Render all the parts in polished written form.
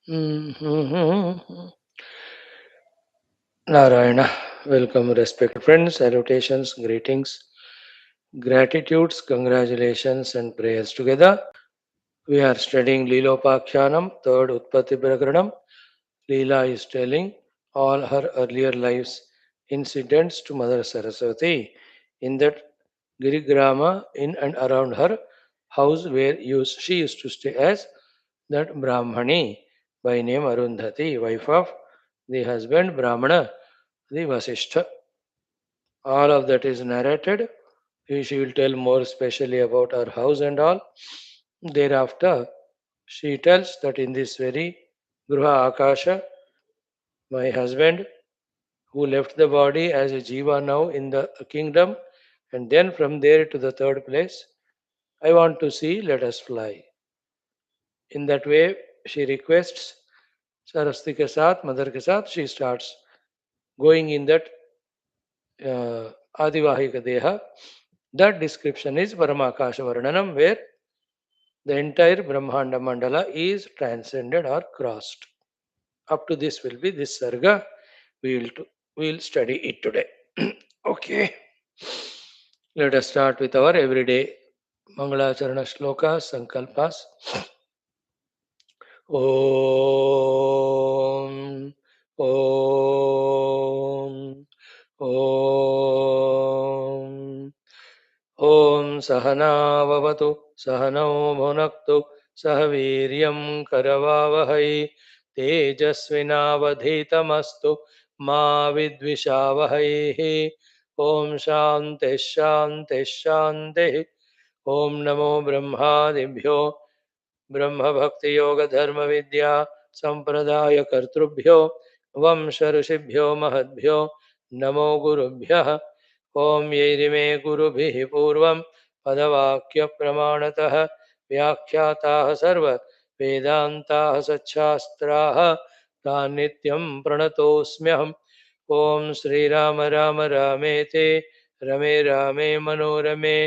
Mhm. Narayana, welcome, respected friends, salutations, greetings, gratitudes, congratulations, and prayers together. We are studying Leelopakyanam, third Utpatti Prakaranam. Leela is telling all her earlier lives incidents to Mother Saraswati in that Girigrama in and around her house where she used to stay as that Brahmani by name Arundhati, wife of the husband Brahmana, the Vaashishtha. All of that is narrated. She will tell more specially about her house and all. Thereafter, she tells that in this very Gruha Akasha, my husband, who left the body as a Jiva now in the kingdom, and then from there to the third place, I want to see, let us fly. In that way, she requests Saraswati ke saath, mother ke saath, she starts going in that Adivahika Deha. That description is Paramakasha Varnanam, where the entire Brahmanda Mandala is transcended or crossed. Up to this will be this Sarga. We will study it today. Okay. Let us start with our everyday Mangalacharana Shlokas, Sankalpas. Om Om Om Om Sahanavavatu Sahanau Bhunaktu Sahaviryam Karavavahai Tejasvinavadhitamastu Ma Vidvishavahai Om Shanti Shanti Shanti Om Namo Brahmadibhyo ब्रह्म भक्ति योग धर्म विद्या संप्रदाय कर्तृभ्यो वंश ऋषिभ्यो महद्भ्यो नमो गुरुभ्यः ओम यैरिमे गुरुभिः पूर्वं पदवाक्य प्रमाणतः व्याख्याताः सर्व वेदान्ताः सच्छास्त्राः तान् नित्यं प्रणतोऽस्म्यहम् ओम श्रीराम राम रामेति रमे रामे मनोरमे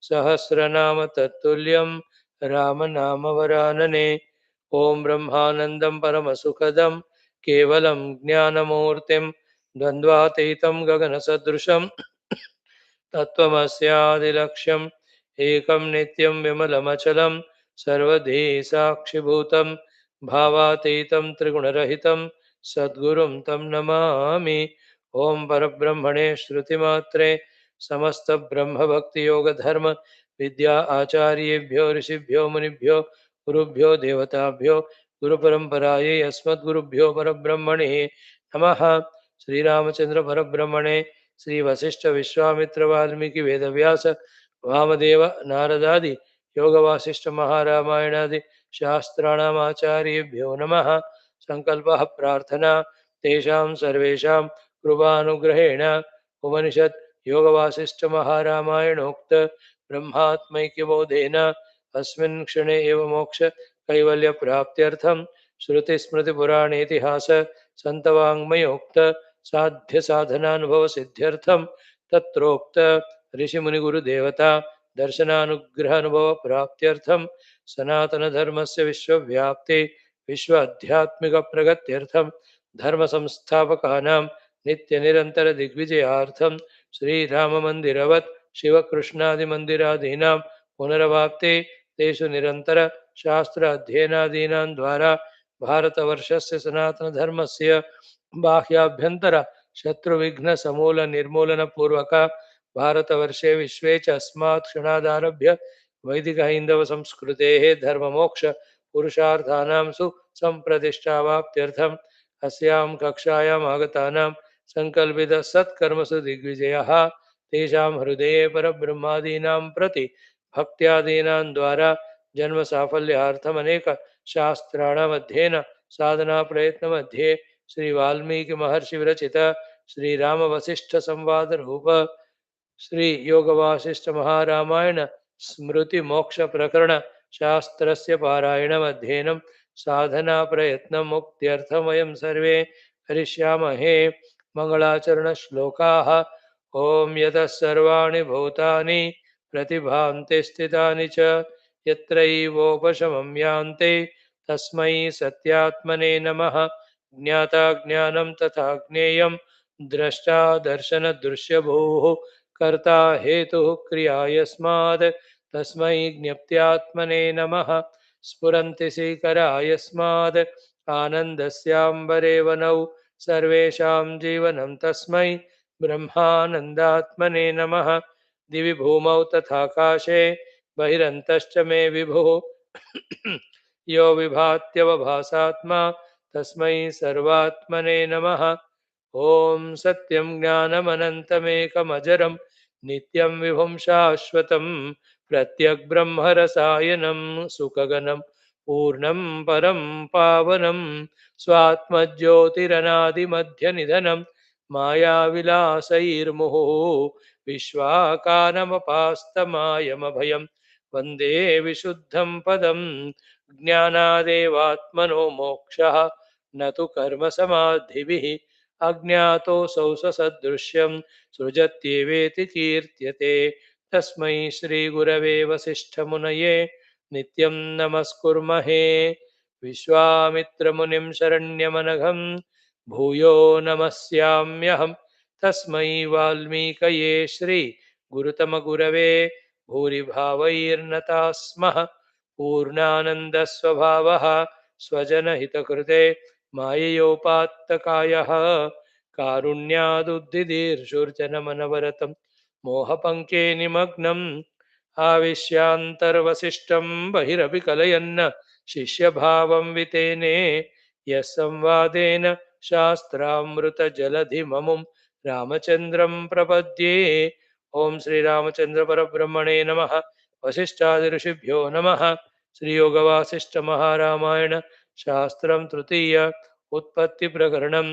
सहस्रनाम तत्तुल्यम् रामनामवरानने ॐ ब्रह्मानन्दं परमसुखदं केवलं ज्ञानमूर्तिं द्वन्द्वातीतं गगनसदृशं तत्त्वमस्यादिलक्ष्यम् एकं नित्यं विमलमचलं सर्वधी साक्षिभूतं भावातीतं त्रिगुणरहितं सद्गुरुं तं नमामि ॐ परब्रह्मणे श्रुतिमात्रे समस्तब्रह्मभक्तियोगधर्म विद्या आचार्येभ्यो ऋषिभ्यो मुनिभ्यो गुरुभ्यो देवताभ्यो गुरुपरम्परायै अस्मद्गुरुभ्यो परब्रह्मणे नमः श्रीरामचन्द्र परब्रह्मणे श्री वशिष्ठ विश्वामित्र वाल्मीकि वेदव्यास वामदेव नारदादि योग वासिष्ठ महारामायणादि शास्त्राणाम् आचार्येभ्यो नमः संकल्पः प्रार्थना तेषां सर्वेषां कृपानुग्रहेण उपनिषत् योग वासिष्ठ महारामायणोक्त ब्रह्मात्मैक्यबोधेन अस्मिन् क्षणे एव मोक्ष कैवल्य प्राप्त्यर्थं श्रुतिस्मृतिपुराणेतिहास सन्तवाङ्मयोक्त साध्य साधनानुभव सिद्ध्यर्थम तत्रोक्त ऋषि मुनि गुरु देवता दर्शनानुग्रह अनुभव प्राप्त्यर्थम सनातन धर्मस्य विश्वव्याप्ति विश्व आध्यात्मिक प्रगत्यर्थम धर्म संस्थापकानां नित्य निरंतर दिग्विजयार्थम श्री राम मंदिरवत् शिव कृष्णादि मंदिरादीनां पुनरवाप्ते तेषु निरंतर शास्त्र अध्ययनादीनां द्वारा भारतवर्षस्य सनातन धर्मस्य बाह्याभ्यंतर शत्रुविघ्न समूल निर्मूलन पूर्वक भारतवर्षे विश्वे च अस्मात् क्षणादारभ्य वैदिक हैंदव संस्कृतेः धर्ममोक्ष पुरुषार्थानां सुसंप्रतिष्ठावाप्त्यर्थम् अस्यां कक्षायाम् आगतानां संकल्पित सत्कर्मसु दिग्विजयः तेषां हृदये परब्रह्मादीनां प्रति भक्त्यादीनां द्वारा जन्म साफल्यार्थम् अनेक शास्त्राणाम् अध्ययन साधना प्रयत्न मध्ये श्री वाल्मीकि महर्षि विरचित श्री राम वशिष्ठ संवाद रूप श्री योग वासिष्ठ महारामायण स्मृति मोक्ष प्रकरण शास्त्रस्य पारायणम् अध्ययनं साधना प्रयत्न मुक्त्यर्थं वयं सर्वे करिष्यामहे मंगलाचरण श्लोकाः ओम यतः सर्वाणि भूतानि प्रतिभान्ति स्थितानि च यत्रैवोपशमं यान्ति तस्मै सत्यात्मने नमः। ज्ञाता ज्ञानं तथा ज्ञेयं द्रष्टा दर्शनदृश्यभूः कर्ता हेतुः क्रिया यस्मात् तस्मै ज्ञप्त्यात्मने नमः। स्फुरन्ति सीकरा यस्मात् आनन्दस्याम्बरे वनौ सर्वेषां जीवनं तस्मै ब्रह्मानन्दात्मने नमः। दिवि भूमौ तथाकाशे बहिरन्तश्च मे विभुः यो विभात्यवभासात्मा तस्मै सर्वात्मने नमः। ॐ सत्यं ज्ञानमनन्तमेकमजरं नित्यं विभुं शाश्वतं प्रत्यग्ब्रह्मरसायनं सुखगनं पूर्णं परं पावनं स्वात्मज्योतिरनादिमध्यनिधनं मायाविलासैर्मुहुः विश्वाकानमपास्तमायमभयं वन्दे विशुद्धं पदं। ज्ञानादेवात्मनो मोक्षः न तु कर्मसमाधिभिः अज्ञातोऽसौ ससदृश्यं सृजत्येवेति कीर्त्यते। तस्मै श्रीगुरवे वसिष्ठमुनये नित्यं नमस्कुर्महे। विश्वामित्रमुनिं शरण्यमनघं भूयो नमस्याम्यहम्। तस्मै वाल्मीकये श्रीगुरुतमगुरवे भूरिभावैर्नताः स्मः। पूर्णानन्दस्वभावः स्वजनहितकृते माययोपात्तकायः कारुण्यादुद्धिदीर्षुर्जनमनवरतं मोहपङ्के निमग्नम् आविश्यान्तर्वसिष्ठं बहिरपि कलयन्न शिष्यभावं वितेने यः संवादेन शास्त्रामृतजलधिममुं रामचन्द्रं प्रपद्ये। ॐ श्रीरामचन्द्रपरब्रह्मणे नमः। वसिष्ठादिऋषिभ्यो नमः। श्रीयोगवासिष्ठमहारामायण शास्त्रं तृतीय उत्पत्ति प्रकरणं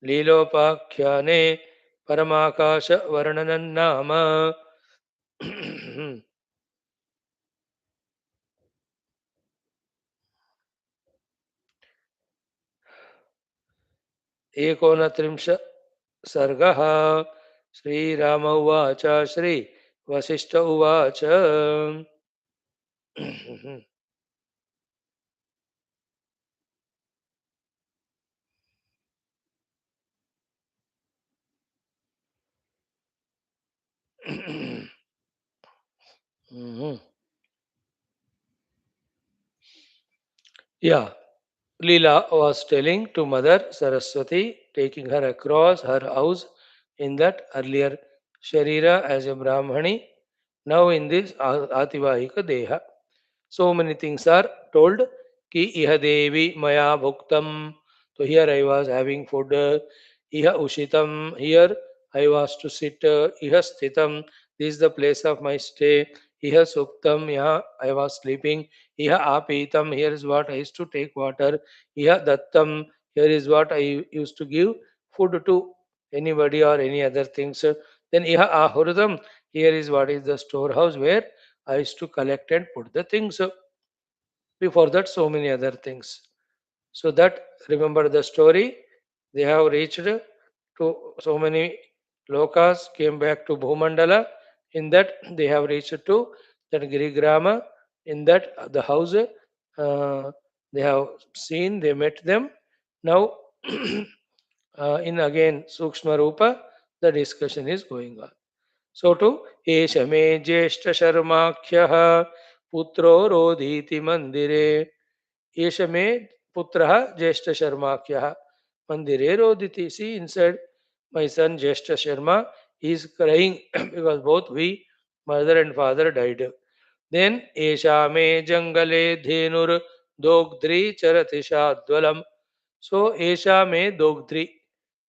लीलोपाख्याने परमाकाश वर्णनं नाम एकोनत्रिंश सर्गः। श्रीराम उवाच श्री वसिष्ठ उवाच yeah, Leela was telling to Mother Saraswati, taking her across her house in that earlier Sharira as a Brahmani, now in this Ativahika Deha. So many things are told ki iha devi maya bhuktam. So here I was having food. Iha ushitam. Here I was to sit. Iha sthitam. This is the place of my stay. Iha suktam. Iha I was sleeping. Iha apitam. Here is what I used to take water. Iha dattam. Here is what I used to give food to anybody or any other things. Then iha ahurdam. Here is what is the storehouse where I used to collect and put the things. Before that, so many other things. So that remember the story. They have reached to so many lokas, came back to Bhumandala. In that, they have reached to that Girigrama. In that, the house they have seen, they met them. Now, in again Sukshma Rupa, the discussion is going on. So to Esha me Jeshta Sharmakhya Putro Rodhiti Mandire. एष मे पुत्रः ज्येष्ठ शर्माख्यः मंदिरे रोदिति. See inside my son Jeshta Sharma is crying because both we mother and father died. Then esha me jangale dhenur dogdri charati shadvalam. So esha me dogdri,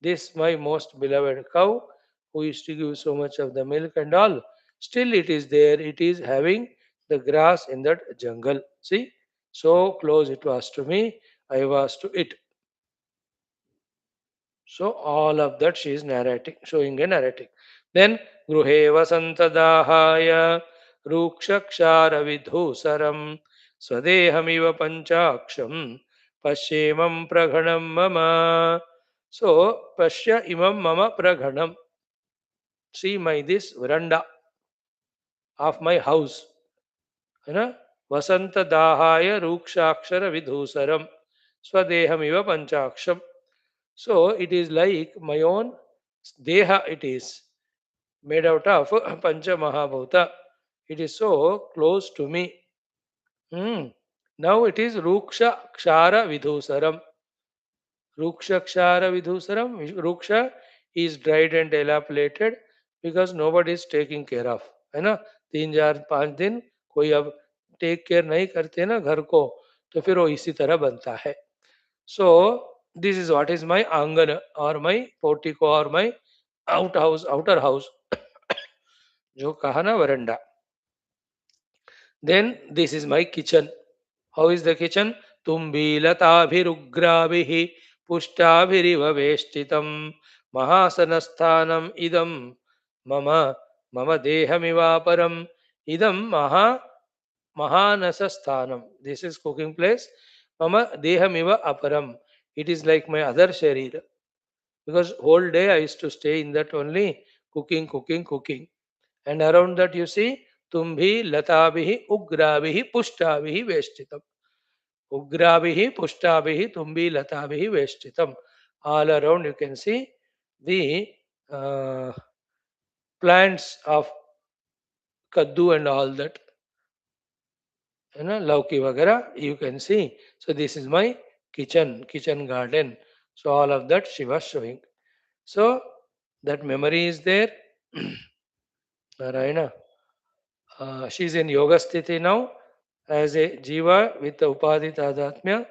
this my most beloved cow who used to give so much of the milk and all, still it is there, it is having the grass in that jungle. See, so close it was to me, I was to it. So all of that she is narrating, showing and narrating. Then Gruhe Vasantadahaya Rukshakshara Vidhusaram Swadehamiva Panchaksham Pashyemam Praghanam Mama. So Pashya Imam Mama Praghanam. See my this veranda of my house. है ना. वसंत दाहाय रूक्षाक्षर विधूसरम swadehamiva panchaksham. So it is like my own deha, it is made out of pancha mahabhuta. It is so close to me. Hmm. Now it is ruksha kshara vidhusaram. Ruksha kshara vidhusaram. Ruksha is dried and dilapidated because nobody is taking care of. है ना. 3 4 5 दिन कोई अब take care नहीं करते ना घर को, तो फिर वो इसी तरह बनता है. So this is what is my angana or my portico or my outer house, जो कहा ना veranda. Then this is my kitchen. How is the kitchen? तुम्बीलताभिरुग्राभिः पुष्टाभिरिव वेष्टितं महासनस्थानम् idam mama mama देहमिवापरम् idam mahanasasthanam. This is cooking place. Mama dehamiva aparam. It is like my other sharira. Because whole day I used to stay in that only, cooking, cooking, cooking. And around that you see, tumbhi latabihi ugrabihi pushtabihi veshtitam. Ugrabihi pushtabihi tumbi latabihi veshtitam. All around you can see the uh, plants of kaddu and all that, lauki vagara you can see. So this is my kitchen garden. So all of that she was showing. So that memory is there. Narayana, she is in yoga sthiti now as a jiva with the upadhi tadatmya.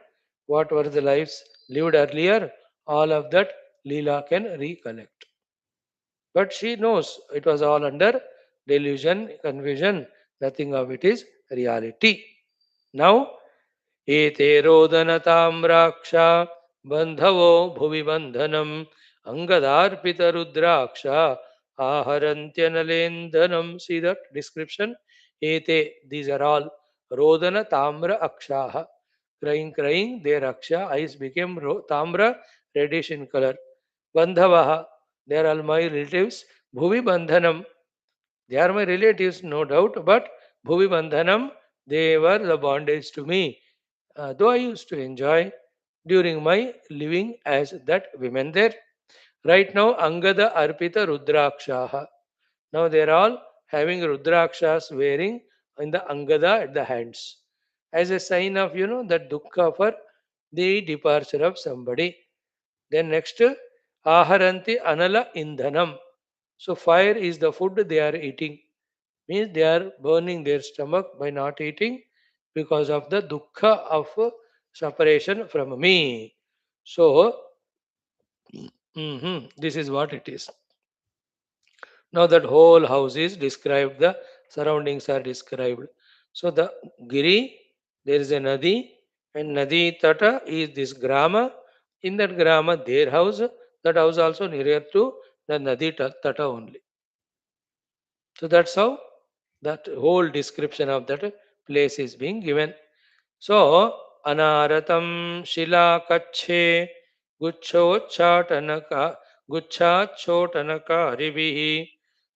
What were the lives lived earlier, all of that Leela can recollect, but she knows it was all under delusion, confusion. Nothing of it is reality. Now एते रोदनताम्राक्ष बन्धवो भुवि बन्धनम् अङ्गदार्पितरुद्राक्ष आहरन्त्यनलेन्दनम्. See that description? Ete, these are all rodana tamra akshaha. Crying, crying, their aksha eyes became tamra, reddish in color. Bandhavaha, they are all my relatives. Bhuvi bandhanam, they are my relatives, no doubt, but Bhuvi Bandhanam, they were the bondage to me. Though I used to enjoy during my living as that women there. Right now, Angada Arpita Rudrakshaha. Now they are all having Rudrakshas wearing in the Angada at the hands. As a sign of, that dukkha for the departure of somebody. Then next, Aharanti Anala Indhanam. So fire is the food they are eating. Means they are burning their stomach by not eating because of the dukkha of separation from me. So, this is what it is. Now that whole house is described, the surroundings are described. So the Giri, there is a Nadi, and Nadi Tata is this Grama. In that Grama, their house, that house also nearer to the Nadi Tata only. So that's how that whole description of that place is being given. So anaratam shila kache guchchochatanaka guchchachotanaka rivihi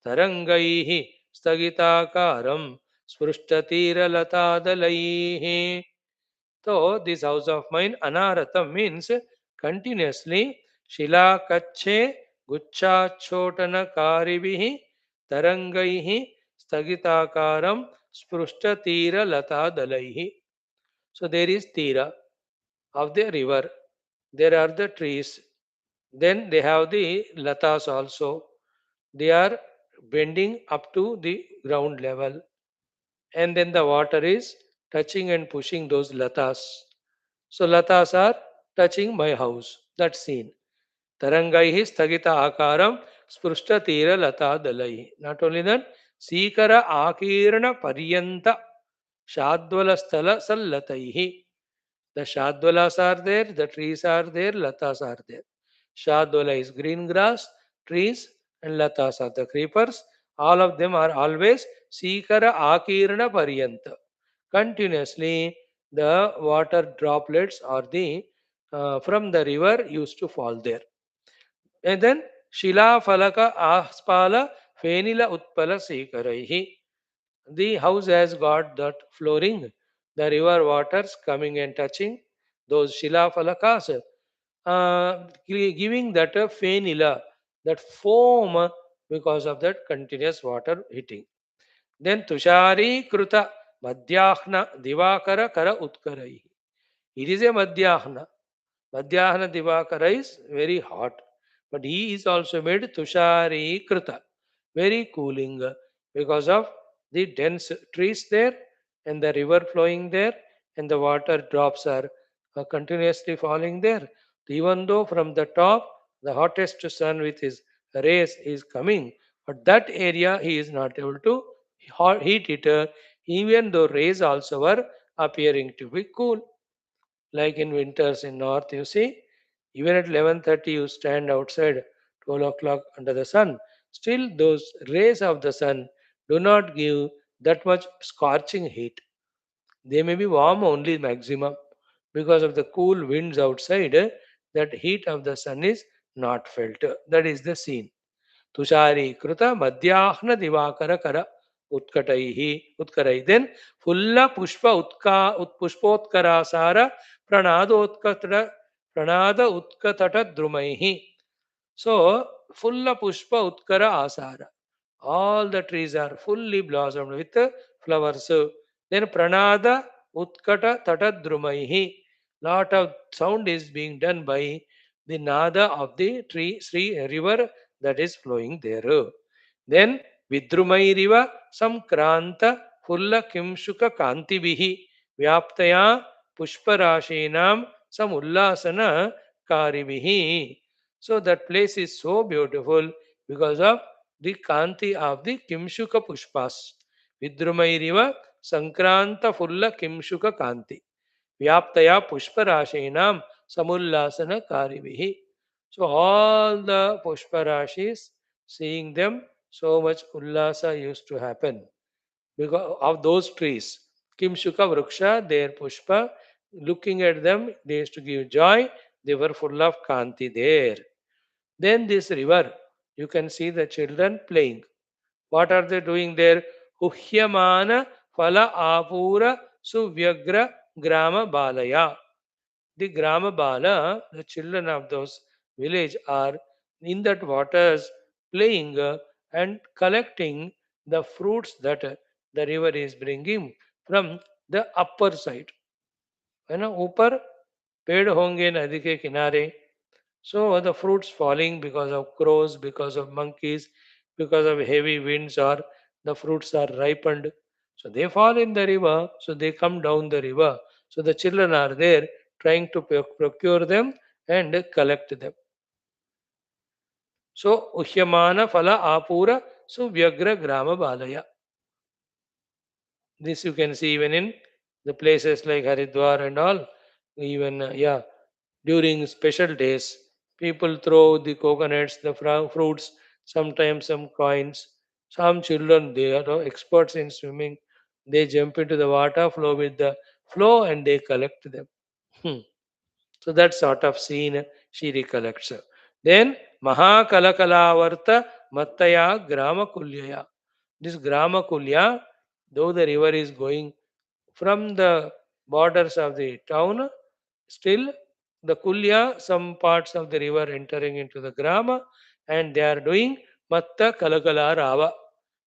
tarangaihi stagitakaram sprushtatiratadalaihi. So this house of mine, anaratam, means continuously. Shila kache gucha chotana karivihi tarangaihi stagitakaram sprushta tira lata dalaihi. So there is tira of the river. There are the trees. Then they have the latas also. They are bending up to the ground level. And then the water is touching and pushing those latas. So latas are touching my house. That scene. Tarangaihi stagita akaram sprushta tira lata dalai. Not only that, sikara akirana paryanta shadvala sthala sallataihi. The shadwalas are there, the trees are there, latas are there. Shadwala is green grass, trees, and latas are the creepers. All of them are always sikara akirana paryanta. Continuously, the water droplets or the from the river used to fall there. And then Shila Falaka Aspala Fenila Utpala Sekaraihi. The house has got that flooring, the river waters coming and touching those shilafalakas, giving that a phenila, that foam because of that continuous water hitting. Then Tushari Kruta Madhyahna Divakara Kara Utkarai. It is a Madhyahna. Madhyahana Divakara is very hot, but he is also made Tushari Krita, very cooling because of the dense trees there and the river flowing there and the water drops are continuously falling there. Even though from the top the hottest sun with his rays is coming, but that area he is not able to heat it, even though rays also were appearing to be cool. Like in winters in north, you see, even at 11:30 you stand outside 12 o'clock under the sun. Still, those rays of the sun do not give that much scorching heat. They may be warm only maximum because of the cool winds outside. That heat of the sun is not felt. That is the scene. तुषारीकृत मध्याह्न दिवाकर कर उत्कटै then full पुष्प उत्का पुष्पोत्करासार प्रणादोत्कट प्रणाद उत्कटट द्रुमै. So full pushpa utkara asara, all the trees are fully blossomed with flowers. Then pranada utkata tatadrumaihi, lot of sound is being done by the nada of the tree Sri river that is flowing there. Then vidrumairiva samkranta fulla kimshuka kantibihi vyaptaya pushparashinam samullasana karibihi. So that place is so beautiful because of the kanti of the kimshuka pushpas. Vidrumairiva sankranta fulla kimshuka kanti vyaptaya pushparashinam samullasana karibihi. So all the pushparashis, seeing them, so much ullasa used to happen because of those trees. Kimshuka Vruksha, their pushpa, looking at them, they used to give joy. They were full of kanti there. Then this river, you can see the children playing. What are they doing there? Uhyamana Phala Apura Suvyagra Grama Balaya. The Grama Bala, the children of those village, are in that waters playing and collecting the fruits that the river is bringing from the upper side. है ना, ऊपर पेड़ होंगे नदी के किनारे. So the fruits falling because of crows, because of monkeys, because of heavy winds, or the fruits are ripened. So they fall in the river. So they come down the river. So the children are there trying to procure them and collect them. So Uhyamana Phala Apura Suvyagra Grama Balaya. This you can see even in the places like Haridwar and all. Even yeah, during special days, people throw the coconuts, the fruits, sometimes some coins. Some children, they are experts in swimming. They jump into the water, flow with the flow, and they collect them. Hmm. So that sort of scene she recollects. Then Maha Kalakalavarta Mattaya Grama Kulyaya. This Grama Kulya, though the river is going from the borders of the town, still the Kulya, some parts of the river entering into the Grama, and they are doing Matta Kalakala Rava,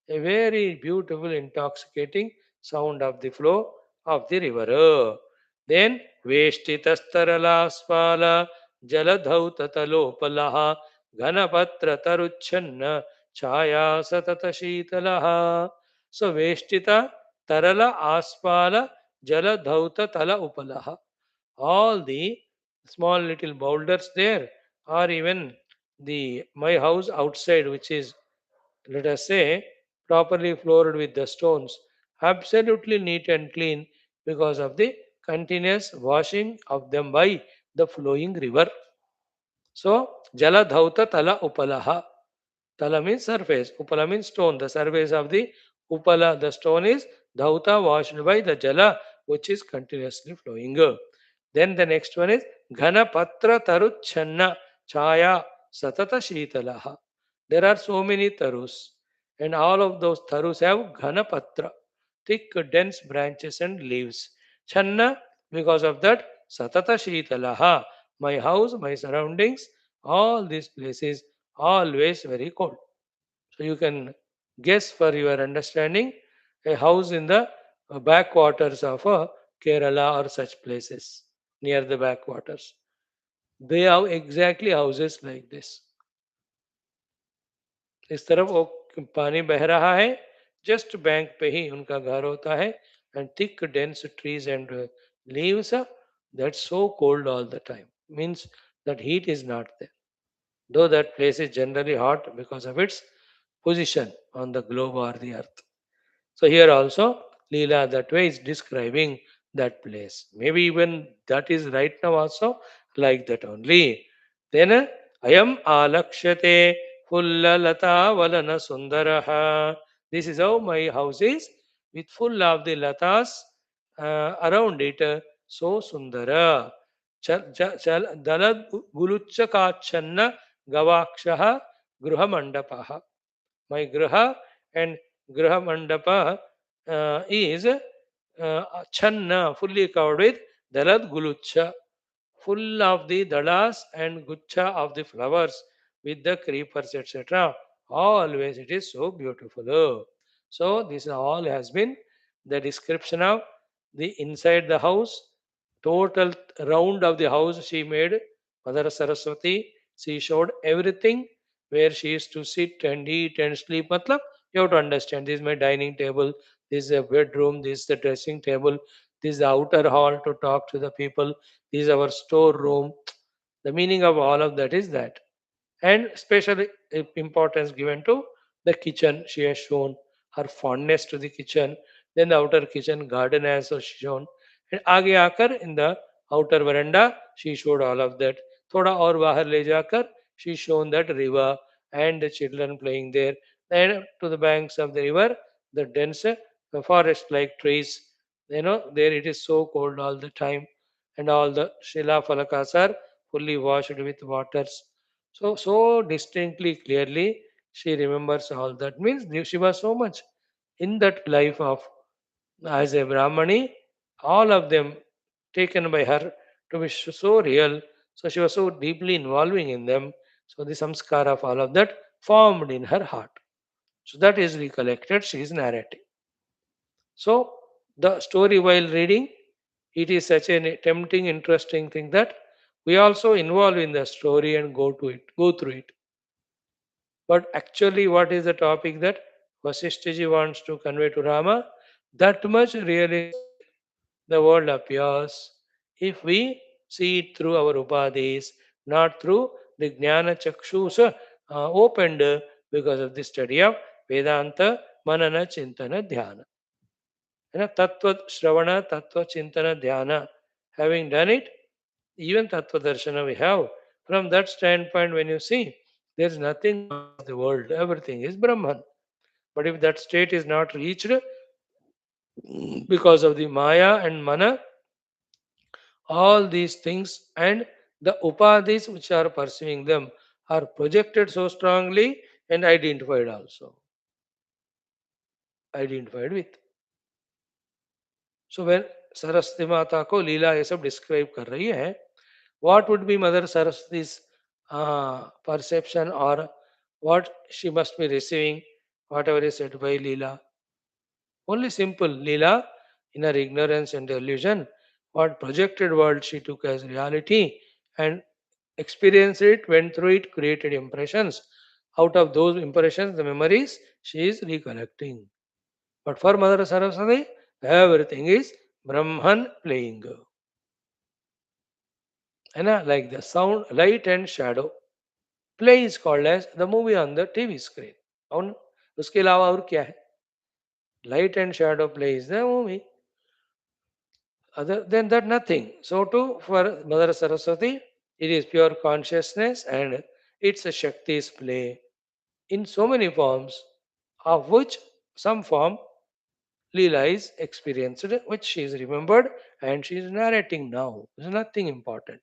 a very beautiful, intoxicating sound of the flow of the river. Then Veshtitastaral Jaladhautatalopalah Ganapatra Taruchanna Chaya Satata Shitalaha. So Veshtita Tarala Aspala Jaladhauta Tala Upalaha. All the small little boulders there, or even the my house outside, which is, let us say, properly floored with the stones, absolutely neat and clean because of the continuous washing of them by the flowing river. So, Jala Dhauta Tala Upalaha. Tala means surface, Upala means stone. The surface of the Upala, the stone, is Dhauta, washed by the Jala, which is continuously flowing. Then the next one is Ghana Patra Taruchanna Chaya Satata Shitalaha. There are so many tarus, and all of those tarus have Ghana Patra. thick, dense branches and leaves. Channa, because of that, Satata Shitalaha, my house, my surroundings, all these places, always very cold. So you can guess for your understanding a house in the backwaters of Kerala or such places near the backwaters. They have exactly houses like this. इस तरफ वो पानी बह रहा है, just bank पे ही उनका घर होता है, and thick dense trees and leaves, that's so cold all the time, means that heat is not there, though that place is generally hot because of its position on the globe or the earth. So here also, Leela that way is describing that place. Maybe even that is right now also like that only. Then Ayam Alakshate Fulla Lata Valana Sundaraha. This is how my house is, with full of the latas around it. So Sundara. Dalad Gulucha Kachanna Gavakshaha Gruha Mandapaha. My Graha and Graha Mandapa is Channa, fully covered with Dalad Gulucha, full of the dalas and gucha of the flowers with the creepers, etc. Always it is so beautiful. So this all has been the description of the inside the house, total round of the house she made. Mother Saraswati, she showed everything where she used to sit and eat and sleep. Matlab, you have to understand, this is my dining table, this is a bedroom, this is the dressing table, this is the outer hall to talk to the people, this is our storeroom. The meaning of all of that is that. And special importance given to the kitchen. She has shown her fondness to the kitchen. Then the outer kitchen garden has also shown. And आगे आकर in the outer veranda she showed all of that. थोड़ा और बाहर ले जाकर she shown that river and the children playing there. And to the banks of the river, the dense forest like trees. There it is so cold all the time, and all the Shila Falakas are fully washed with waters. So distinctly, clearly, she remembers all that. Means she was so much in that life of as a Brahmani, all of them taken by her to be so real. So she was so deeply involving in them. So the samskara of all of that formed in her heart. So that is recollected. She is narrating. So the story while reading, it is such a tempting, interesting thing that we also involve in the story and go through it. But actually, what is the topic that Vasishtha wants to convey to Rama? That much realistic the world appears if we see it through our upadhis, not through the jnana chakshus opened because of the study of Vedanta, Manana, Chintana, Dhyana. Tattva Shravana, Tattva Chintana, Dhyana. Having done it, even Tattva Darshana we have. From that standpoint, when you see, there is nothing beyond the world, everything is Brahman. But if that state is not reached because of the Maya and Mana, all these things and the upadhis which are pursuing them are projected so strongly and identified also. Identified with. So when Saraswati माता को लीला ये सब describe कर रही है, what would be Mother Saraswati's perception, or what she must be receiving, whatever is said by Leela? Only simple Leela, in her ignorance and illusion, what projected world she took as reality and experienced it, went through it, created impressions. Out of those impressions, the memories she is recollecting. But for Mother Saraswati, everything is Brahman playing. Like the sound, light and shadow. Play is called as the movie on the TV screen. और उसके अलावा और क्या है? Light and shadow play is the movie. Other than that, nothing. So too for Mother Saraswati, it is pure consciousness and it's a Shakti's play in so many forms, of which some form Leela is experienced, which she is remembered and she is narrating now. There's nothing important.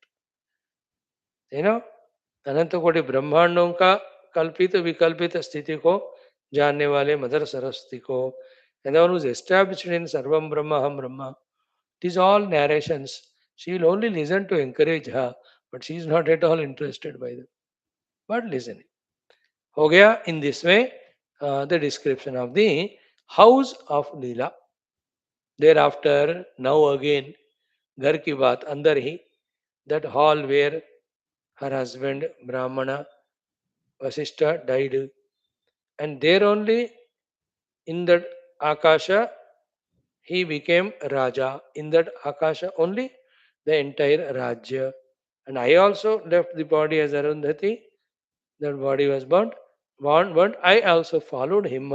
You know, अनंत कोटि ब्रह्मांडों का कल्पित विकल्पित स्थिति को जानने वाले mother Saraswati को and the one who's established in Sarvam Brahma Ham Brahma. These all narrations. She will only listen to encourage her, but she is not at all interested by them. But listening. हो गया in this way the description of the house of Leela. Thereafter, now again, घर की बात अंदर ही, that hall where her husband Brahmana Vaashishtha died, and there only in that Akasha he became Raja. In that Akasha only the entire Rajya. And I also left the body as Arundhati. That body was burnt. I also followed him.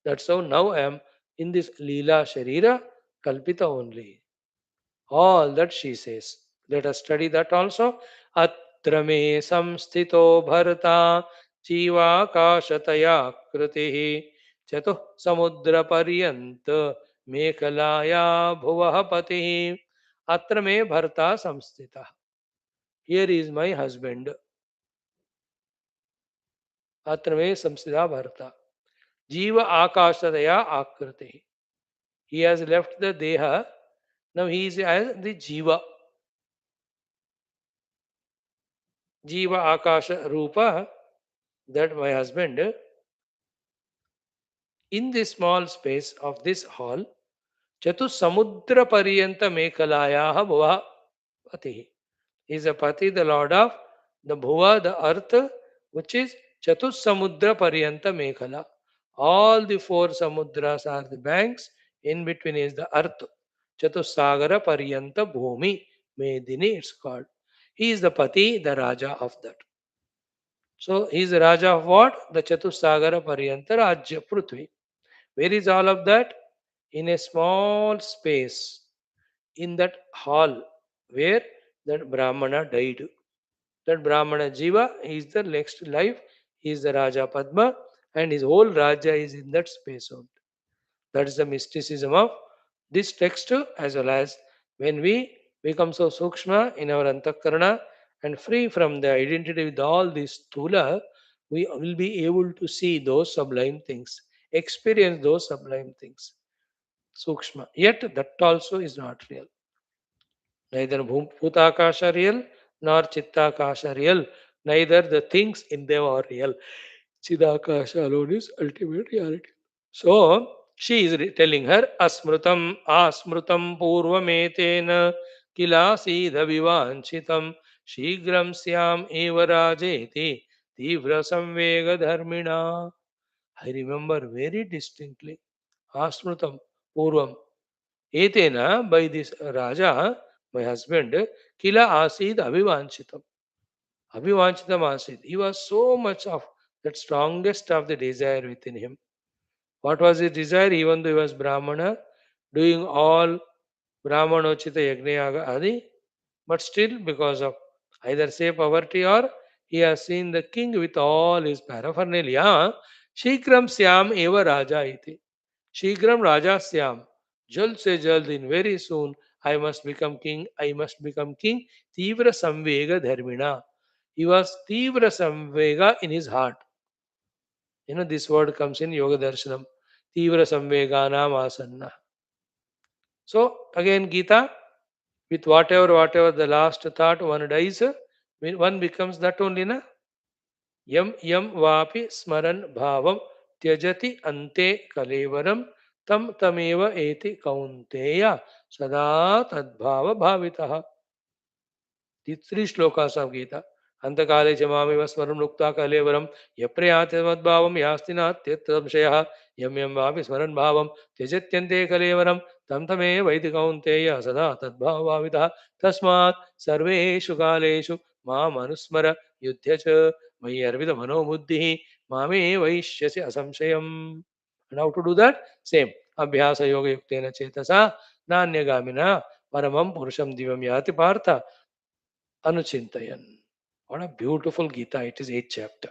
That's how now I am in this Leela Sharira Kalpita only. All that she says. Let us study that also. Atra me samstito bharata जीवाकाशतया कृतिः चतुः समुद्रपर्यन्त मेखलाया भुवः पतिः अत्र मे भर्ता संस्थितः. Here is my husband. अत्र मे संस्थितः भर्ता. जीव आकाशतया आकृतिः. He has left the deha. Now he is as the jiva. Jiva akasha rupa. That my husband in this small space of this hall, Chatus Pariyanta Mekalayaha Bhuva Pati. He is a Pati, the Lord of the Bhuva, the earth, which is Chatus Pariyanta Mekala. All the four Samudras are the banks, in between is the earth. Chatus Pariyanta Bhumi Medini, it's called. He is the Pati, the Raja of that. So he is the Raja of what? The Chatusagara Pariyanta Rajya Prithvi. Where is all of that? In a small space, in that hall where that Brahmana died. That Brahmana Jiva is the next life, he is the Raja Padma, and his whole Raja is in that space only. That is the mysticism of this text, as well as when we become so sukshma in our antakarana and free from the identity with all this stula, we will be able to see those sublime things, experience those sublime things. Sukshma. Yet that also is not real. Neither Bhutakasha real nor Chittakasha real. Neither the things in them are real. Chidakasha alone is ultimate reality. So she is telling her asmrutam purvametena kilasida vivanchitam shigram syam eva rajeti tivra samvega dharmina. I remember very distinctly. Asmrutam purvam etena, by this Raja, my husband, kila asid avivanchitam. Avivanchitam asid. He was so much of that strongest of the desire within him. What was his desire? Even though he was Brahmana, doing all Brahmanochita Yagnayaga Adi, but still because of either say poverty or he has seen the king with all his paraphernalia, Shikram Syam Eva Raja iti. Shikram Raja Syam. Jald se jald, in very soon I must become king, I must become king. Tivra Samvega Dharmina. He was Tivra Samvega in his heart. This word comes in Yoga Darshanam. Tivra Samveganam Asanna. So again, Gita, with whatever the last thought one dies, one becomes that only, na? Yam vapi smaran bhavam tyajati ante kalevaram tam tameva eti kaunteya sada tadbhava bhavitaha. The three shlokas of Gita. Antakale chamami vasmaram nukta kalevaram yaprayati madbhavam yastina tyattamshaya yam yam vapi smaran bhavam tyajatyante kalevaram tam tame vaiti kaunteya sada tadbhava bhavitaha tasmat sarveshu kaleshu माम अनुस्मर युद्ध च मयि अर्पित मनोबुद्धि मामे वैश्यसि असंशयम्. And how to do that? Same. Abhyasa yoga yuktena chetasa nanyagaminā paramam purusham divam yati partha anuchintayan. What a beautiful Gita. It is 8th chapter.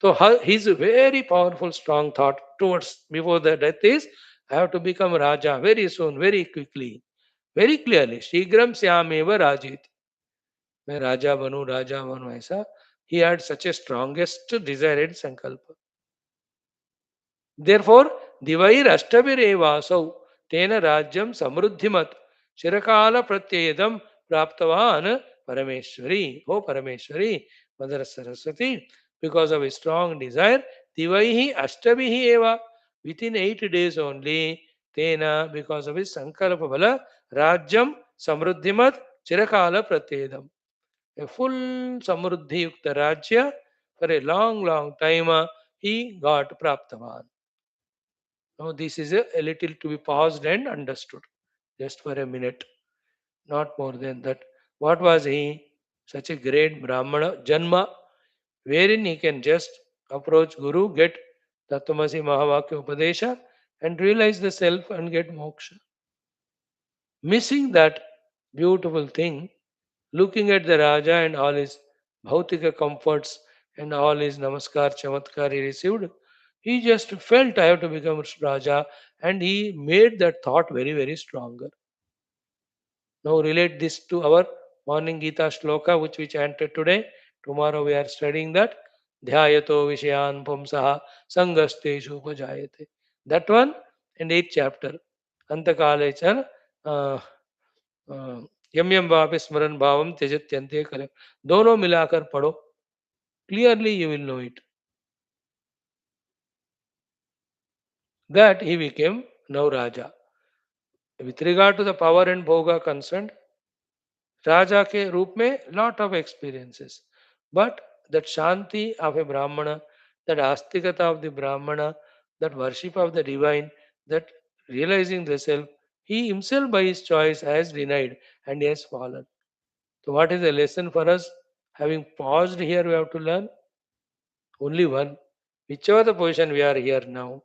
So his very powerful, strong thought towards before the death is, I have to become Raja very soon, very quickly, very clearly. Shigram syameva rajit. मैं राजा बनूं ऐसा. He had such a strongest desired sankalpa. Therefore, दिवैरष्टभिरेवासौ तेन राज्यं समृद्धिमत् चिरकाल प्रत्ययदम प्राप्तवान Parameshwari. Oh Parameshwari, Mother Saraswati, because of a strong desire, Divaihi Ashtabihi Eva, within 8 days only, Tena, because of his Sankalpa Bala, Rajyam Samruddhimat Chirakala Pratyedam. A full Samruddhi Yukta Rajya for a long, long time he got Praptavan. Now this is a little to be paused and understood. Just for a minute, not more than that. What was he? Such a great Brahmana Janma, wherein he can just approach Guru, get Tattvamasi Mahavakya Upadesha, and realize the self and get moksha. Missing that beautiful thing, looking at the Raja and all his bhautika comforts and all his namaskar, chamatkar he received, he just felt I have to become Raja, and he made that thought very, very stronger. Now relate this to our morning Gita shloka which we chanted today. Tomorrow we are studying that. Dhyayato Vishayan Pumsaha Sangasteshu Upajayate. That one and 8th chapter. Antakalechar यम यम वापि स्मरण भावम त्यजत्यंते कले दोनों मिलाकर पढ़ो clearly you will know it that he became now Raja. With regard to the power and bhoga concerned, राजा के रूप में lot of experiences, but that shanti of a brahmana, that astikata of the brahmana, that worship of the divine, that realizing the self, he himself by his choice has denied and he has fallen. So what is the lesson for us? Having paused here, we have to learn only one. Whichever the position we are here now,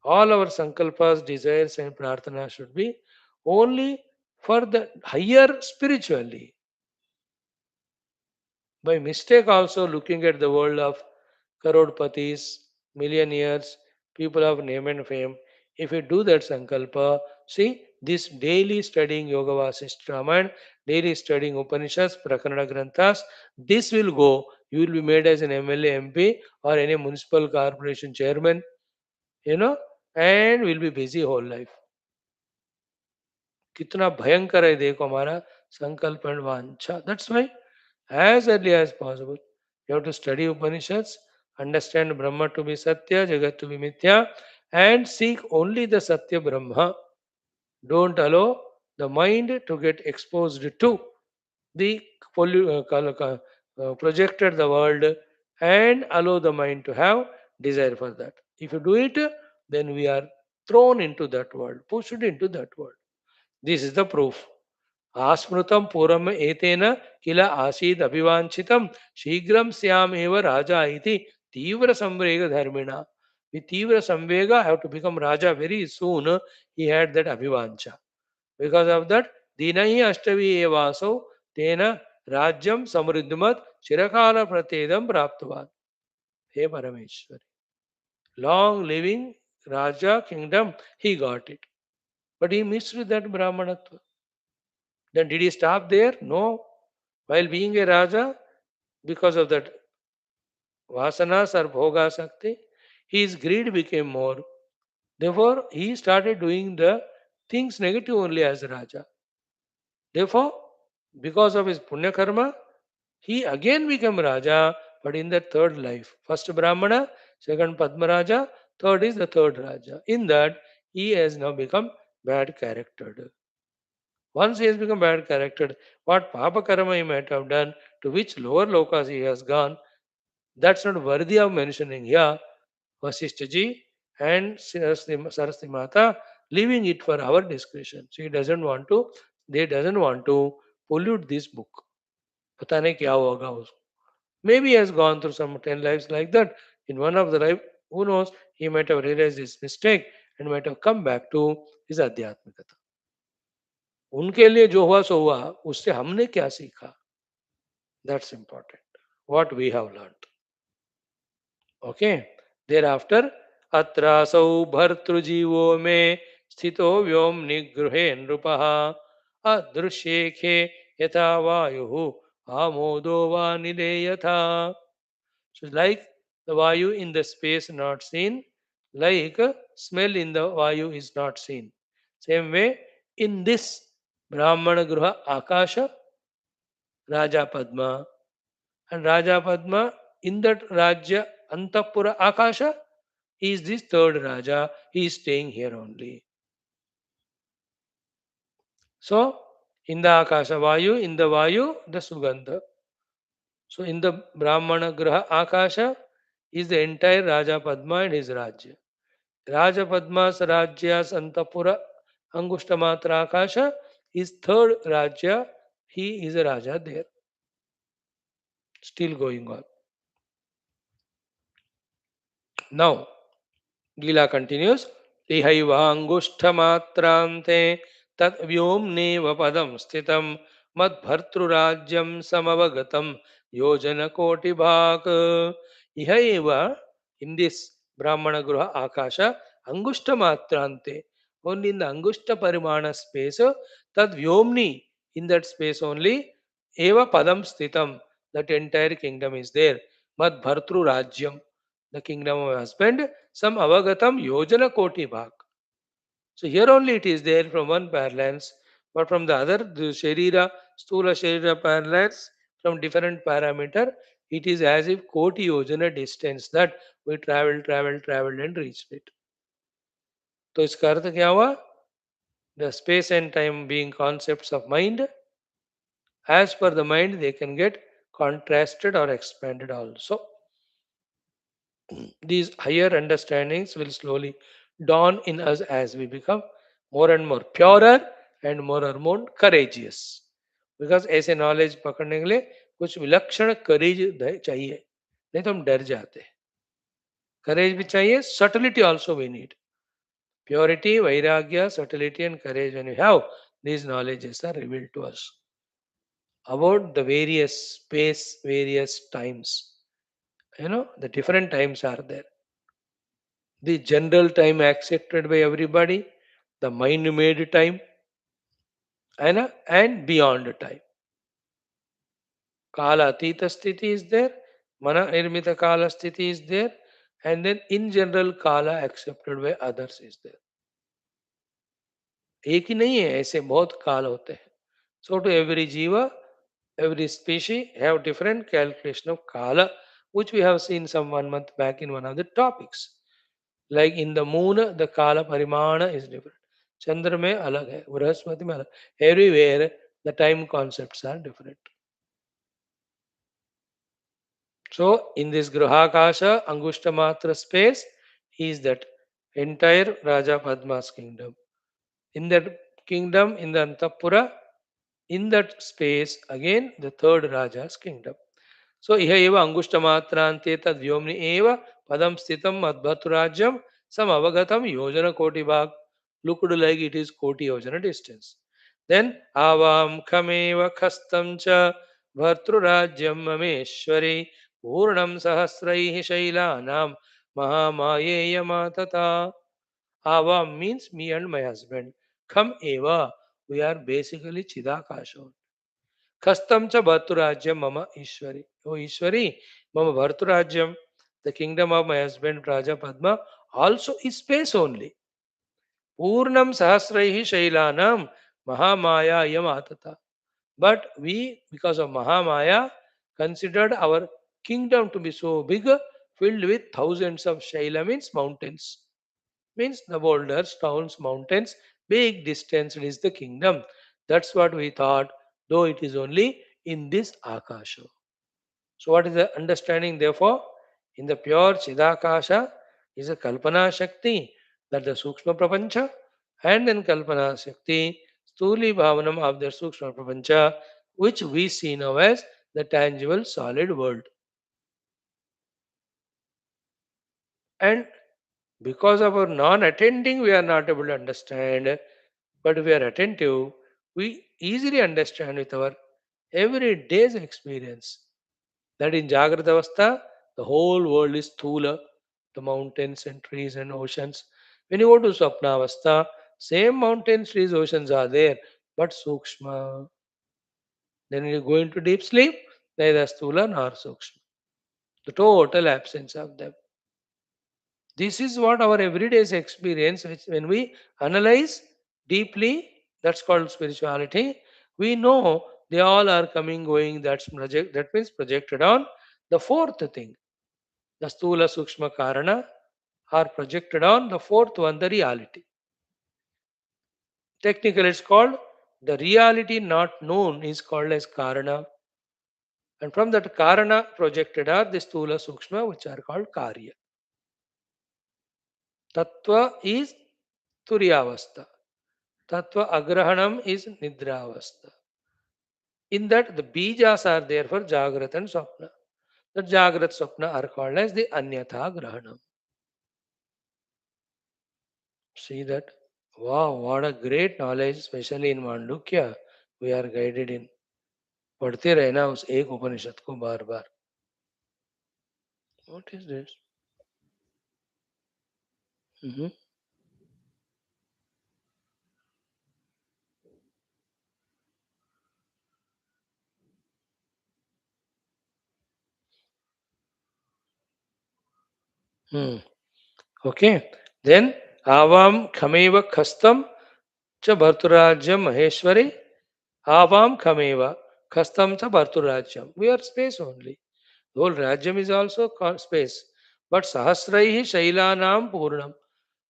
all our sankalpas, desires and prarthana should be only for the higher spiritually. By mistake also looking at the world of Karodpatis, millionaires, people of name and fame, if you do that sankalpa, see this daily studying Yoga Vaashishtha Ramayana, daily studying Upanishads, Prakaranam Granthas, this will go. You will be made as an MLA, MP or any municipal corporation chairman, you know, and will be busy whole life. कितना भयंकर है देखो हमारा संकल्प and वांछा. That's why as early as possible you have to study Upanishads, understand Brahma to be Satya, Jagat to be Mithya, and seek only the Satya Brahma. Don't allow the mind to get exposed to the projected the world and allow the mind to have desire for that. If you do it, then we are thrown into that world, pushed into that world. This is the proof. आस्मृतं पूर्वम एतेन किल आसीद अभिवांछितं शीघ्रं स्याम एव राजा इति तीव्र संवेग धर्मिणा. With तीव्र संवेग have to become raja very soon. He had that abhivancha. Because of that, dinahi ashtavi evaso tena rajyam samriddhimat chirakala pratyedam praptavat. He Parameshwari. Long living Raja kingdom, he got it. But he missed that Brahmanatva. Then did he stop there? No. While being a Raja, because of that vasanas or bhoga sakti, his greed became more. Therefore, he started doing the things negative only as a Raja. Therefore, because of his punya karma, he again became Raja, but in the third life. First Brahmana, second Padma Raja, third is the third Raja. In that, he has now become bad charactered. Once he has become bad charactered, what Papa Karma he might have done, to which lower lokas he has gone, that's not worthy of mentioning here. Vaashishtha ji and Saraswati Mata leaving it for our discretion. She doesn't want to, they doesn't want to pollute this book. पता नहीं क्या होगा उसको. Maybe he has gone through some 10 lives like that. In one of the life, who knows, he might have realized his mistake and might have come back to his Adhyatmikata. उनके लिए जो हुआ सो हुआ, उससे हमने क्या सीखा? That's important. What we have learned. Okay. Thereafter, अत्रासौ भर्तृजीवो मे स्थितो व्योम निगृहे नृपः अदृश्येखे यथा वायुः आमोदो वा निले यथा. So like the Vayu in the space not seen, Like smell in the Vayu is not seen. Same way, in this Brahmana Gruha Akasha, Raja Padma, and Raja Padma, in that Rajya Antapura Akasha, he is this third Raja. He is staying here only. So, in the Akasha Vayu, in the Vayu, the Sugandha. So, in the Brahmana Graha Akasha is the entire Raja Padma and his Rajya. Raja Padma's Rajya's Antapura Angushtamatra Akasha is third Rajya. He is a Raja there. Still going on. Now, Leela continues. Ihaivangushthamatrante tat vyomneva padam sthitam madbhartrurajyam samavagatam yojana koti bhak. Ihaiva, in this Brahmana Gruha Akasha, Angushthamatrante, only in the Angushta Parimana space, tad vyomni, in that space only, eva padam sthitam, that entire kingdom is there. Madbhartrurajyam, the kingdom of husband, some avagatam yojana koti bhag. So here only it is there from one parlance, but from the other, the sharira, stula sharira parlance, from different parameter, it is as if koti yojana distance that we traveled and reached it. तो इसका अर्थ क्या हुआ? The space and time being concepts of mind, as per the mind they can get contrasted or expanded also. These higher understandings will slowly dawn in us as we become more and more purer and more courageous. Because ऐसे knowledge पकड़ने के लिए कुछ विलक्षण करेज चाहिए, नहीं तो हम डर जाते हैं. करेज भी चाहिए, subtlety also we need. Purity, vairagya, subtlety, and courage. When you have these knowledges are revealed to us about the various space, various times. The different times are there. The general time accepted by everybody, the mind made time, and beyond time. Kala Atita Sthiti is there, Mana Nirmita Kala Sthiti is there, and then in general Kala accepted by others is there. एक ही नहीं है, ऐसे बहुत काल होते हैं. So to every jiva, every species have different calculation of kala, which we have seen some 1 month back in one of the topics. Like in the moon, the kala parimana is different. Chandra mein alag hai, Brihaspati mein alag. Everywhere the time concepts are different. So in this Grahakasha, Angushta Matra space is that entire Raja Padma's kingdom. In that kingdom, in the Antapura, in that space, again the third Raja's kingdom. So iha eva angushtamatranте tad vyomni eva padam sthitam madbhaturajyam sam avagatam yojana koti bhag. Looked like it is koti yojana distance. Then avam kameva khastam cha bhartrurajyam mameshwari purnam sahasraihi shailanam mahamayeya matata. Avam means me and my husband. Kam eva, we are basically Chidakasha. Kastam cha Bharturajyam Mama Ishwari. Oh Ishwari, Mama Bharturajyam, the kingdom of my husband Raja Padma, also is space only. Purnam Sahasraihi Shailanam Mahamaya Yamatata. But we, because of Mahamaya, considered our kingdom to be so big, filled with thousands of Shaila means mountains. Means the boulders, stones, mountains, big distance is the kingdom. That's what we thought, though it is only in this Akasha. So, what is the understanding therefore? In the pure Chidakasha is a Kalpana Shakti, that the Sukshma Prapancha, and then Kalpana Shakti, Stuli Bhavanam of the Sukshma Prapancha, which we see now as the tangible solid world. And because of our non-attending, we are not able to understand, but we are attentive, we easily understand with our every day's experience that in Jagrata Avastha, the whole world is Thula, the mountains and trees and oceans. When you go to Swapna Avastha, same mountains, trees, oceans are there, but Sukshma. Then when you go into deep sleep, neither Sthula nor Sukshma. The total absence of them. This is what our everyday's experience, which when we analyze deeply, that's called spirituality. We know they all are coming, going. That means projected on the fourth thing. The Stula Sukshma Karana are projected on the fourth one, the reality. Technically, it's called the reality not known is called as Karana. And from that Karana projected are the Stula Sukshma, which are called Karya. Tattva is Turyavastha. Tattva Agrahanam is Nidravastha. In that, the Bijas are there for Jagrat and Swapna. The Jagrat Swapna are called as the Anyatha Grahanam. See that? Wow, what a great knowledge, especially in Mandukya, we are guided in. पढ़ते रहना उस एक उपनिषद को बार बार. What is this? Mhm. Hmm. Okay. Then Avam Khameva Khastam Cha Bharturajyam Maheshwari. Avam Khameva Khastam Cha Bharturajyam. We are space only. The whole Rajyam is also space. But Sahasraihi Shailanam Purnam,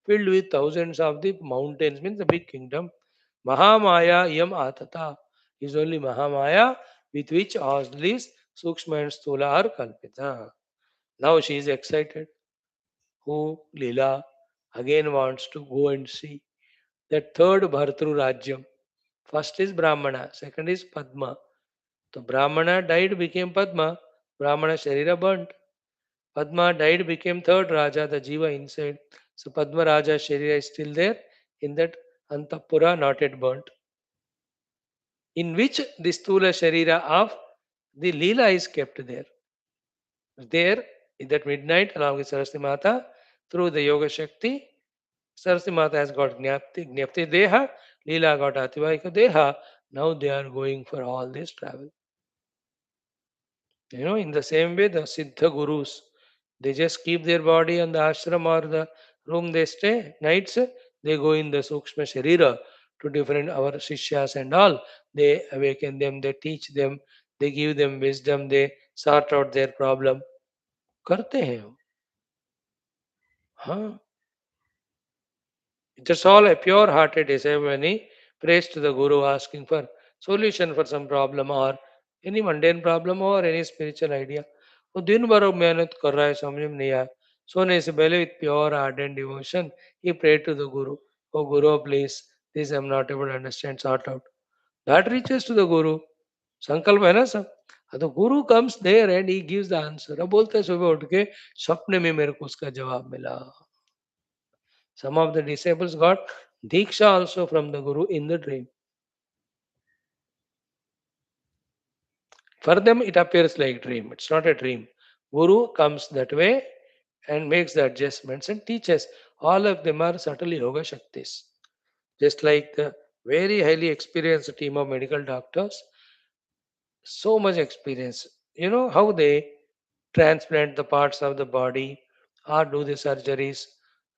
filled with thousands of the mountains, means the big kingdom. Mahamaya Yam Atata is only Mahamaya with which all these Sukshma and Stula are Kalpita. Now she is excited. Who, Leela, again wants to go and see that third Bhartru Rajyam. First is Brahmana, second is Padma. So Brahmana died, became Padma. Brahmana Sharira burnt. Padma died, became third Raja, the Jiva inside. So Padma Raja Sharira is still there in that Antapura, not yet burnt. In which the Stula Sharira of the Leela is kept there. There, in that midnight, along with Saraswati Mata, through the Yoga Shakti, Saraswati Mata has got Gnapti Deha, Leela got Ativaika Deha. Now they are going for all this travel. In the same way, the Siddha Gurus, they just keep their body on the ashram or the room they stay. Nights, they go in the Sukshma Sharira to different our Shishyas and all. They awaken them, they teach them, they give them wisdom, they sort out their problem. करते हैं वो. हाँ. Just all a pure-hearted disciple when he prays to the Guru asking for solution for some problem or any mundane problem or any spiritual idea. वो दिन भर वो मेहनत कर रहा है समझ में नहीं आया. सोने से पहले with pure ardent devotion he prayed to the Guru. Oh Guru, please, this I am not able to understand, sort out. That reaches to the Guru. संकल्प है ना सब. तो guru comes there and he gives the answer. अब बोलते हैं सुबह उठ के सपने में मेरे को उसका जवाब मिला. Some of the disciples got Diksha also from the Guru in the dream. For them, it appears like dream. It's not a dream. Guru comes that way and makes the adjustments and teaches. All of them are subtle yoga shaktis. Just like the very highly experienced team of medical doctors, so much experience. You know how they transplant the parts of the body or do the surgeries.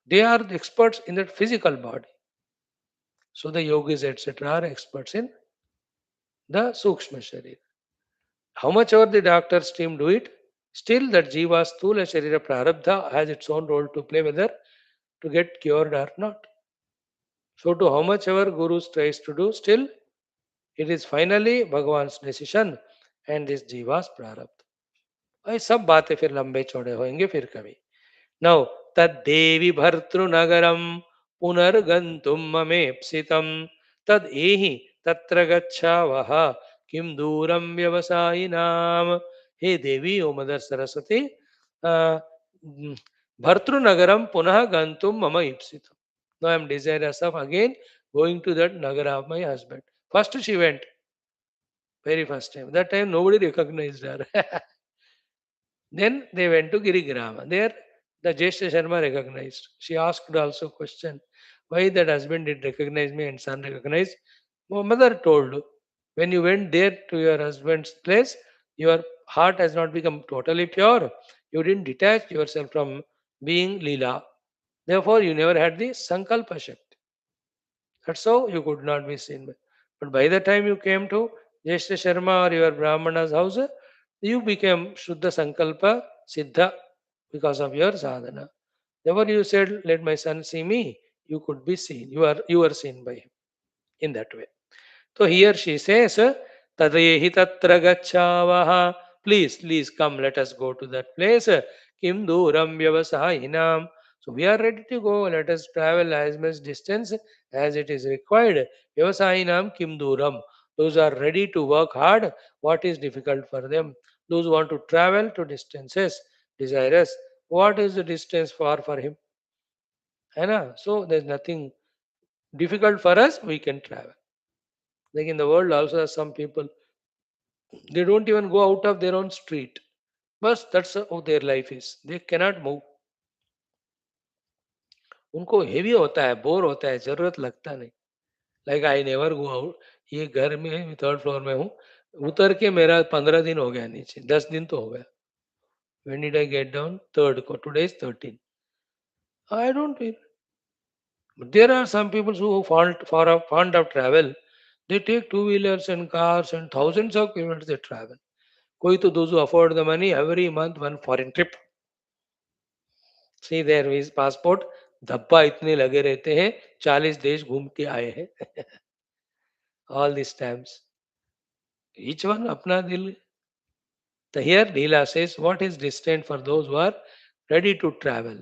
They are the experts in that physical body. So the yogis, etc., are experts in the Sukshma Sharira. How much ever the doctor's team do it, still that Jiva Sthula Sharira Prarabdha has its own role to play whether to get cured or not. So to how much ever Guru tries to do, still it is finally Bhagavan's decision and this Jiva's Prarabdha. ये सब बातें फिर लंबे चौड़े होंगे फिर कभी. Now, तद्देवी भर्तृनगरं पुनर्गन्तुं ममेप्सितं तद् तत्र गच्छावः किं दूरं व्यवसायिनाम. हे देवी, ओ मदर सरस्वती, भर्तृनगरं पुनः गन्तुं मम ईप्सितं. Now I am desirous of again going to that nagara of my husband. First she went, very first time. That time nobody recognized her. Then they went to Girigrama. There, the Jeshta Sharma recognized. She asked also question, why that husband did recognize me and son recognized. My mother told, when you went there to your husband's place, your heart has not become totally pure. You didn't detach yourself from being Leela. Therefore, you never had the Sankalpa Shakti. That's how you could not be seen. But by the time you came to Jeshta Sharma or your Brahmana's house, you became Shuddha Sankalpa Siddha because of your sadhana. Therefore, you said, "Let my son see me." You could be seen. You are seen by him in that way. So here she says, Tadehi tatra gacchavaha. Please come, let us go to that place. Kim duram vyavasahinam. So we are ready to go. Let us travel as much distance as it is required. Vyavasahinam kim duram. Those are ready to work hard. What is difficult for them? Those who want to travel to distances, desirous. What is the distance for him? है ना? So there's nothing difficult for us. We can travel. Like in the world also, there are some people they don't even go out of their own street. But that's how their life is. They cannot move. उनको heavy होता है, bore होता है, जरूरत लगता नहीं. Like I never go out. ये घर में थर्ड फ्लोर में हूँ. उतर के मेरा 15 दिन हो गया नीचे, 10 दिन तो हो गया. When did I get down? Third को. Today is 13. I don't feel. But there are some people who fond of travel. They take two wheelers and cars and thousands of kilometers they travel. कोई तो those who afford the money every month one foreign trip. See there is passport. धब्बा इतने लगे रहते हैं, 40 देश घूम के आए हैं. All this times each one अपना दिल. तो here Leela says what is distant for those who are ready to travel.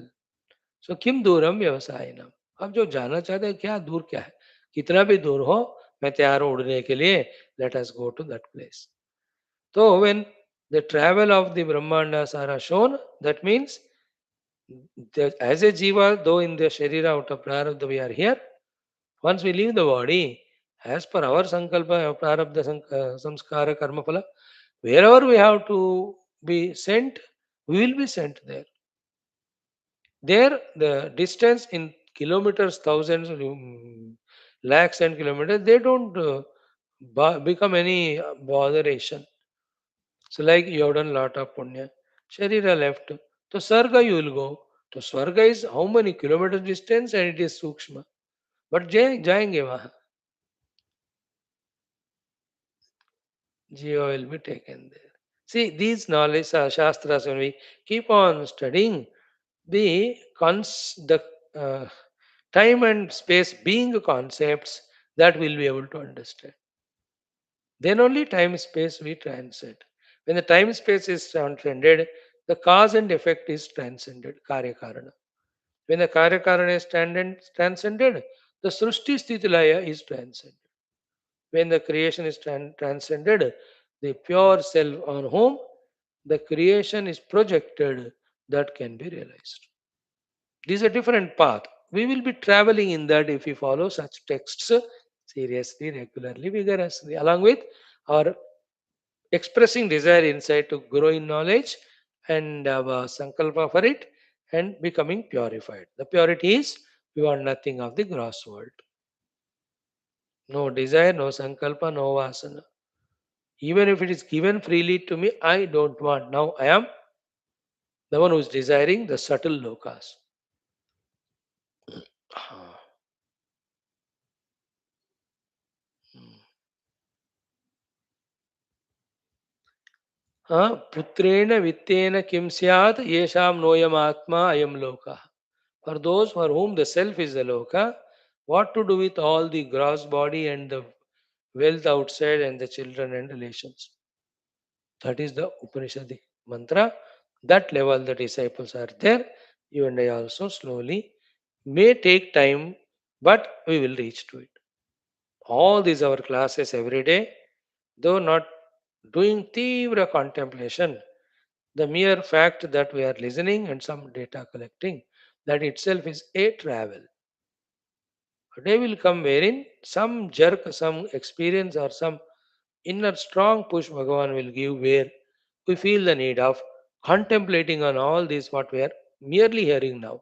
So किम दूरम व्यवसाय नाम. अब जो जाना चाहते हैं, क्या दूर क्या है, कितना भी दूर हो, मैं तैयार हूं उड़ने के लिए. Let us go to that place. तो when the travel of the ब्रह्मांडास are shown, that means as a jiva, though in the sharira out of prarabdha we are here, once we leave the body, as per our sankalpa, prarabdha, samskara, karma phala, wherever we have to be sent, we will be sent there. There, the distance in kilometers, thousands, lakhs and kilometers, they don't become any botheration. So, like you have done lot of punya, Sharira left. To Sarga you will go. To Swarga is how many kilometers distance and it is Sukshma. But jayenge wahan. Jiva will be taken there. See, these knowledge shastras, when we keep on studying, the uh, time and space being concepts that we'll be able to understand. Then only time space we transcend. When the time space is transcended, the cause and effect is transcended, karya karana. When the karya karana is transcended, the srushti sthiti laya is transcended. When the creation is transcended, the pure self on whom the creation is projected, that can be realized. This is a different path. We will be traveling in that if we follow such texts seriously, regularly, vigorously, along with our expressing desire inside to grow in knowledge and sankalpa for it and becoming purified. The purity is we want nothing of the gross world. No desire, no sankalpa, no vasana. Even if it is given freely to me, I don't want. Now I am the one who is desiring the subtle lokas. पुत्रेण वित्तेन किम स्यात् येषाम नोयम आत्मा अयम लोका. For those for whom the self is the loka, what to do with all the gross body and the wealth outside and the children and relations? That is the Upanishadic mantra. That level the disciples are there. You and I also slowly may take time, but we will reach to it. All these our classes every day, though not doing tivra contemplation, the mere fact that we are listening and some data collecting, that itself is a travel. A day will come wherein some jerk, some experience, or some inner strong push Bhagavan will give where we feel the need of contemplating on all this what we are merely hearing now.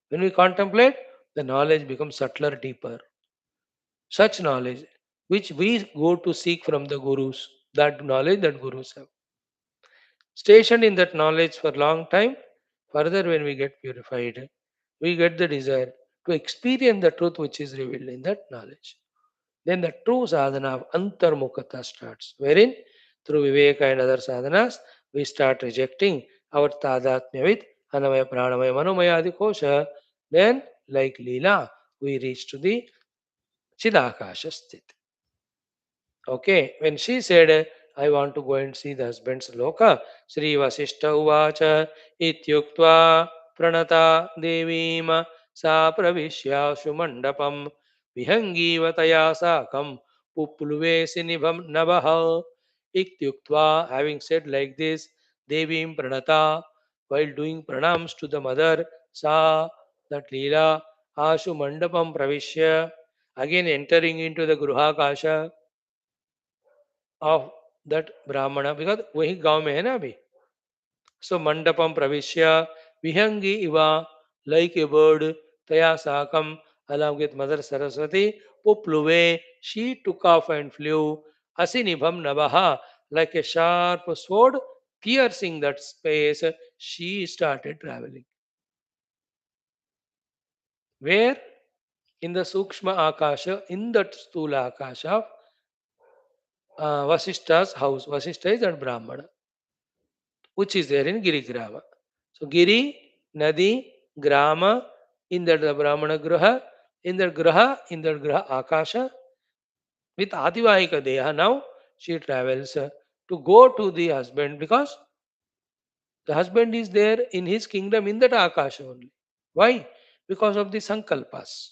When we contemplate, the knowledge becomes subtler, deeper. Such knowledge which we go to seek from the gurus, that knowledge that gurus have. Stationed in that knowledge for long time, further when we get purified, we get the desire to experience the truth which is revealed in that knowledge. Then the true sadhana of antarmukhata starts, wherein through viveka and other sadhanas, we start rejecting our tadatmya with anamaya, pranamaya, manomaya, adi kosha. Then, like Leela, we reach to the chidakasha sthiti. Okay, when she said, I want to go and see the husband's loka, Sri Vaashishtha uvacha ityuktva pranata devim sa pravishya shumandapam vihangivataya sakam pupulvesi nibham navaha. Ityuktva, having said like this, devim pranata, while doing pranams to the mother, sa, that Leela, ashu mandapam pravishya, again entering into the gruhakasha of that Brahmana, because वही गांव में है ना अभी. So mandapam pravishya vihangi iva, like a bird, taya sakam, along with Mother Saraswati, pupluve, she took off and flew, asinibham navaha, like a sharp sword piercing that space, she started traveling. Where? In the Sukshma Akasha, in that Stula Akasha of Vasishta's house. Vasishta is that Brahmana, which is there in Girigrama. So Giri, Nadi, Grama, in that the Brahmana Graha, in that Graha Akasha, with Adivahika Deha. Now she travels to go to the husband, because the husband is there in his kingdom in that Akasha only. Why? Because of the Sankalpas.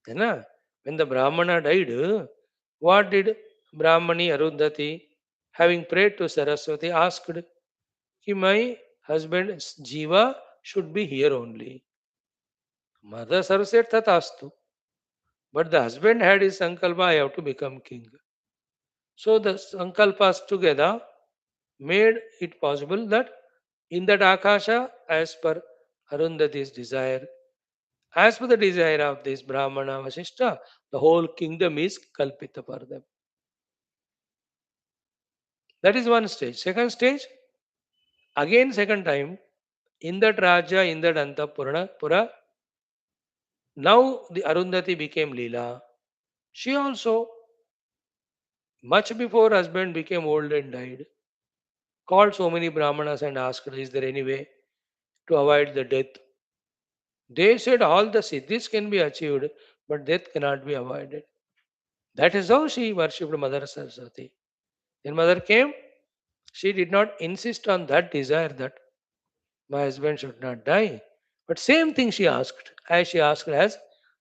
है ना? When the Brahmana died, what did Brahmani Arundhati, having prayed to Saraswati, asked? Ki my husband's jiva should be here only. Mother Saraswati said Tatastu. But the husband had his sankalpa, I have to become king. So the sankalpas together made it possible that in that Akasha, as per Arundhati's desire, as per the desire of this Brahmana Vasishta, the whole kingdom is kalpita for them. That is one stage. Second stage, again second time, in that Raja, in that Antapura, now the Arundhati became Leela. She also, much before husband became old and died, called so many Brahmanas and asked, is there any way to avoid the death? They said all the siddhis can be achieved, but death cannot be avoided. That is how she worshipped Mother Saraswati. When mother came, she did not insist on that desire that my husband should not die. But same thing she asked as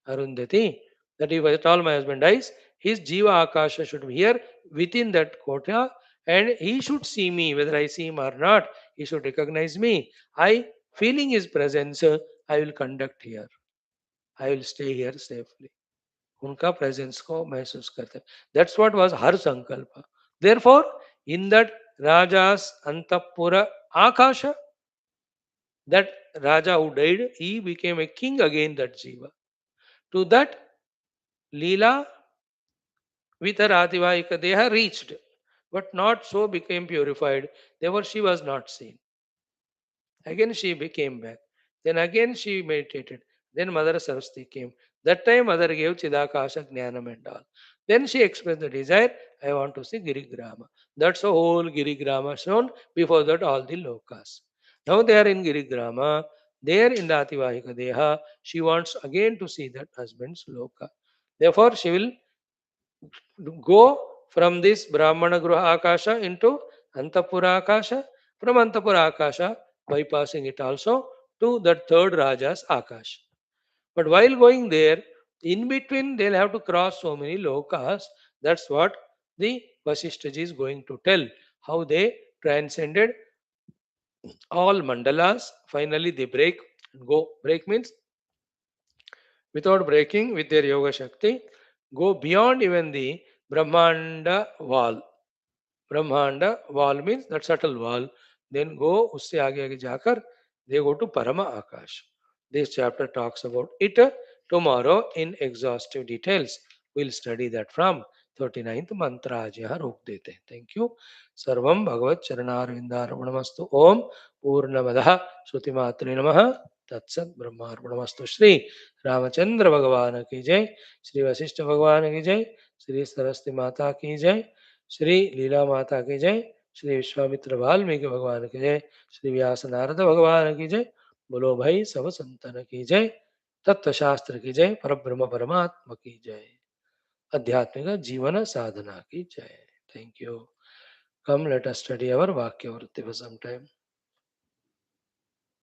Arundhati, that if at all my husband dies, his Jiva Akasha should be here within that quota, and he should see me, whether I see him or not, he should recognize me. I, feeling his presence, I will conduct here. I will stay here safely. उनका presence को महसूस करते. That's what was her sankalpa. Therefore, in that Raja's Antapura Akasha, that Raja who died, he became a king again, that Jiva. To that, Leela with her Adivahika Deha reached, but not so became purified. Therefore, she was not seen. Again, she became back. Then again, she meditated. Then Mother Saraswati came. That time, Mother gave Chidakasha Jnanam and all. Then she expressed the desire, I want to see Girigrama. That's the whole Girigrama shown. Before that, all the lokas. Now they are in Girigrama. There in the Ativahika Deha, she wants again to see that husband's loka. Therefore, she will go from this Brahmana Gruha Akasha into Antapura Akasha, from Antapura Akasha, bypassing it also to the third Raja's Akash. But while going there, in between they'll have to cross so many lokas. That's what the Vasishtaji is going to tell. How they transcended all mandalas. Finally, they break and go. Break means without breaking with their yoga shakti, go beyond even the Brahmanda wall. Brahmanda wall means that subtle wall. Then go usse आगे जाकर they go to Parama Akash. This chapter talks about it. Tomorrow in exhaustive details. We'll study that from 39th mantra. आज यहाँ रोक देते हैं. Thank you. सर्वम भगवत चरणारविंदार्पणमस्तु. ओम पूर्णमदः श्रुतिमात्रे नमः. तत्सत ब्रह्मार्पणमस्तु। श्री रामचंद्र भगवान की जय, श्री वशिष्ठ भगवान की जय, श्री सरस्वती माता की जय, श्री लीला माता की जय, श्री विश्वामित्र वाल्मीकि भगवान की जय, श्री व्यास नारद भगवान की जय। बोलो भाई सब संतन की जय, तत्व शास्त्र की जय, परब्रह्म परमात्मा की जय, आध्यात्मिक जीवन साधना की जय। Thank you. Come, let us study our Vakya Vritti for some time.